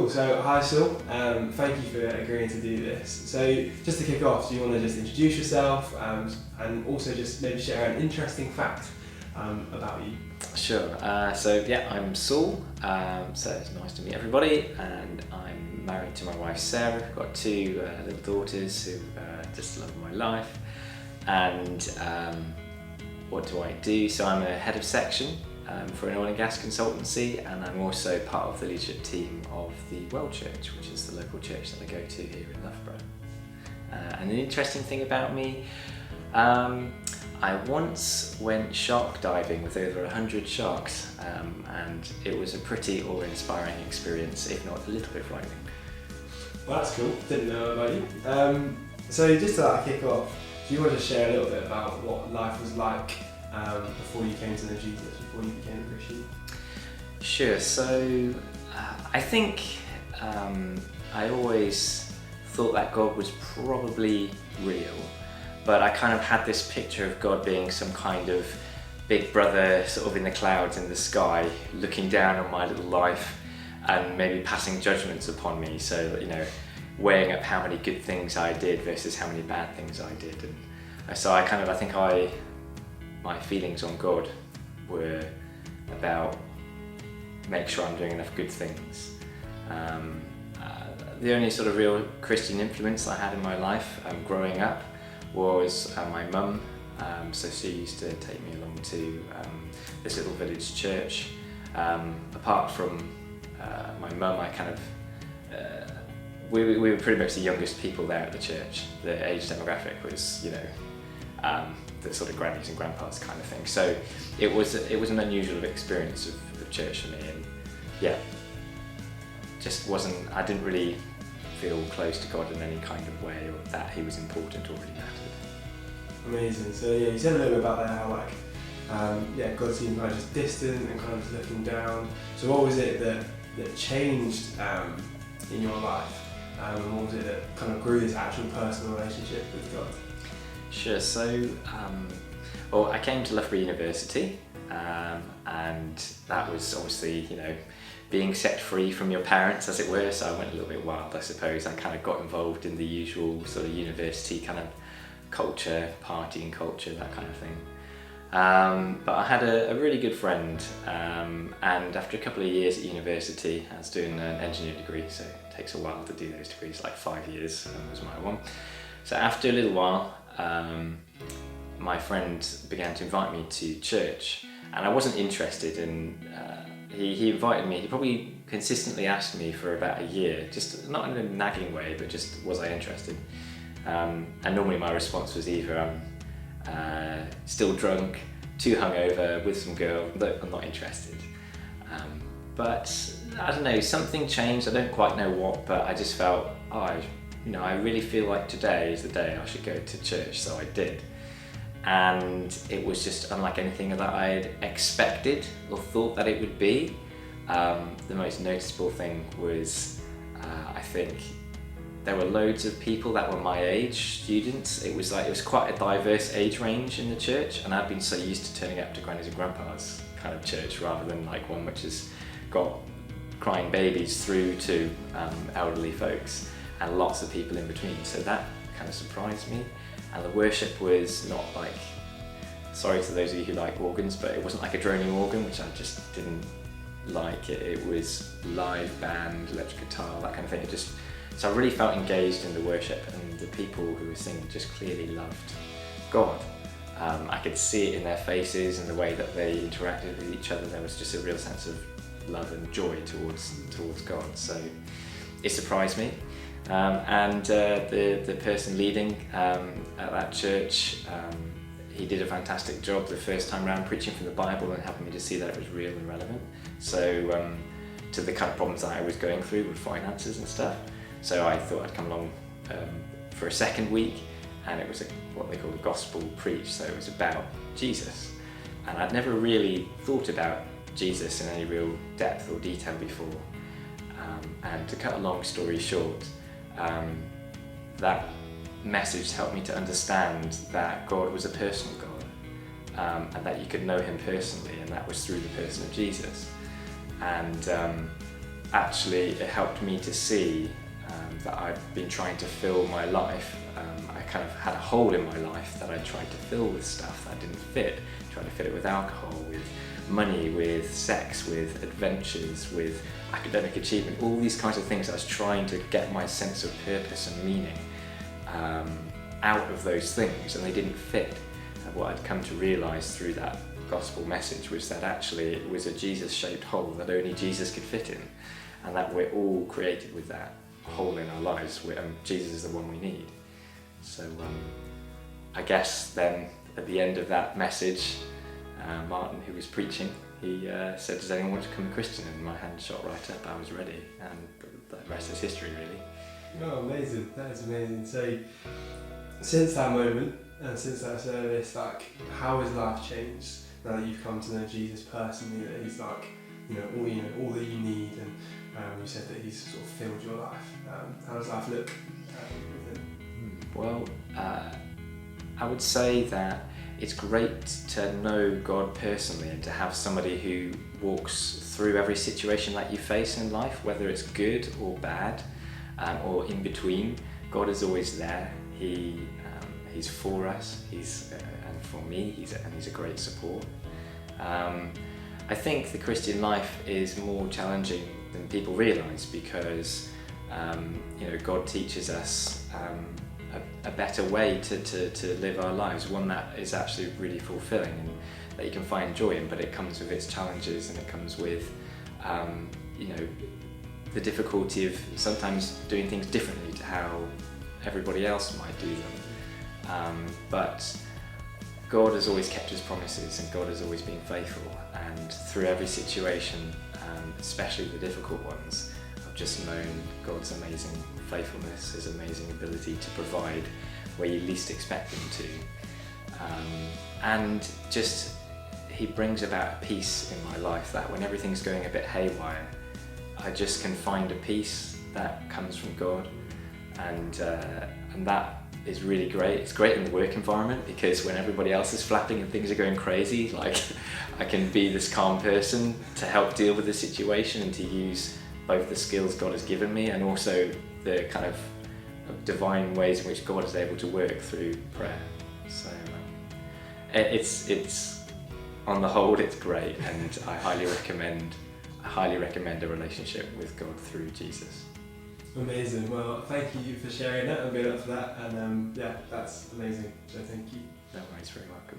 Cool, so hi Saul, thank you for agreeing to do this. So just to kick off, do you want to just introduce yourself and also just maybe share an interesting fact about you? Sure, so yeah, I'm Saul, so it's nice to meet everybody, and I'm married to my wife Sarah. I've got two little daughters who just love my life. And what do I do? So I'm a head of section for an oil and gas consultancy, and I'm also part of the leadership team of the Well Church, which is the local church that I go to here in Loughborough. And an interesting thing about me, I once went shark diving with over 100 sharks, and it was a pretty awe-inspiring experience, if not a little bit frightening. Well, that's cool, didn't know about you. So just to kick off, do you want to share a little bit about what life was like before you came to know Jesus, before you became a Christian? Sure, so I think I always thought that God was probably real, but I kind of had this picture of God being some kind of big brother sort of in the clouds in the sky, looking down on my little life and maybe passing judgments upon me. So, weighing up how many good things I did versus how many bad things I did. And so I think my feelings on God were about make sure I'm doing enough good things. The only sort of real Christian influence I had in my life growing up was my mum. So she used to take me along to this little village church. Apart from my mum, we were pretty much the youngest people there at the church. The age demographic was, the sort of grannies and grandpas kind of thing. So it was an unusual experience of church for me, and I didn't really feel close to God in any kind of way, or that he was important or really mattered. Amazing. So you said a little bit about that, how God seemed kind of just distant and kind of just looking down. So what was it that changed in your life? And what was it that kind of grew this actual personal relationship with God? Sure, so I came to Loughborough University, and that was obviously, being set free from your parents, as it were, so I went a little bit wild, I suppose. I kind of got involved in the usual sort of university kind of culture, partying culture, that kind of thing. But I had a really good friend, and after a couple of years at university, I was doing an engineering degree, so it takes a while to do those degrees, like 5 years was my one. So after a little while, my friend began to invite me to church, and I wasn't interested, and he invited me. He probably consistently asked me for about a year, just not in a nagging way, but just was I interested? And normally my response was either I'm still drunk, too hungover, with some girl, look, I'm not interested. But I don't know, something changed, I don't quite know what, but I just felt, I really feel like today is the day I should go to church, so I did. And it was just unlike anything that I had expected or thought that it would be. The most noticeable thing was, I think, there were loads of people that were my age, students. It was quite a diverse age range in the church, and I'd been so used to turning up to grannies and grandpas kind of church rather than like one which has got crying babies through to elderly folks and lots of people in between. So that kind of surprised me. And the worship was not like, sorry to those of you who like organs, but it wasn't like a droning organ, which I just didn't like. It was live band, electric guitar, that kind of thing. So I really felt engaged in the worship, and the people who were singing just clearly loved God. I could see it in their faces and the way that they interacted with each other. There was just a real sense of love and joy towards God. So it surprised me. And the person leading at that church, he did a fantastic job the first time around preaching from the Bible and helping me to see that it was real and relevant. So to the kind of problems that I was going through with finances and stuff. So I thought I'd come along for a second week, and it was what they call a gospel preach. So it was about Jesus, and I'd never really thought about Jesus in any real depth or detail before. And to cut a long story short, that message helped me to understand that God was a personal God, and that you could know him personally, and that was through the person of Jesus. And actually it helped me to see that I'd been trying to fill my life. I kind of had a hole in my life that I tried to fill with stuff that didn't fit. Tried to fill it with alcohol, with money, with sex, with adventures, with academic achievement, all these kinds of things. I was trying to get my sense of purpose and meaning out of those things, and they didn't fit. And what I'd come to realise through that gospel message was that actually it was a Jesus-shaped hole that only Jesus could fit in, and that we're all created with that hole in our lives. Jesus is the one we need. So I guess then at the end of that message, Martin, who was preaching, he said, "Does anyone want to become a Christian?" And my hand shot right up. I was ready, and the rest is history, really. Oh, amazing! That is amazing. So, since that moment and since that service, like, how has life changed now that you've come to know Jesus personally? That He's like, all that you need, and you said that He's sort of filled your life. How does life look with Him? Well, I would say that it's great to know God personally and to have somebody who walks through every situation that you face in life, whether it's good or bad, or in between. God is always there. He's for us. And for me, he's a great support. I think the Christian life is more challenging than people realise because God teaches us a better way to live our lives, one that is actually really fulfilling and that you can find joy in, but it comes with its challenges, and it comes with the difficulty of sometimes doing things differently to how everybody else might do them. But God has always kept His promises, and God has always been faithful, and through every situation, especially the difficult ones, I've just known God's amazing faithfulness, His amazing ability to provide where you least expect Him to. And just He brings about a peace in my life that when everything's going a bit haywire, I just can find a peace that comes from God, and that is really great. It's great in the work environment because when everybody else is flapping and things are going crazy, like, I can be this calm person to help deal with the situation and to use both the skills God has given me and also the kind of divine ways in which God is able to work through prayer. So it's on the whole, it's great, and I highly recommend a relationship with God through Jesus. Amazing. Well, thank you for sharing that. I'm going up for that, and that's amazing. So thank you. No worries, very welcome.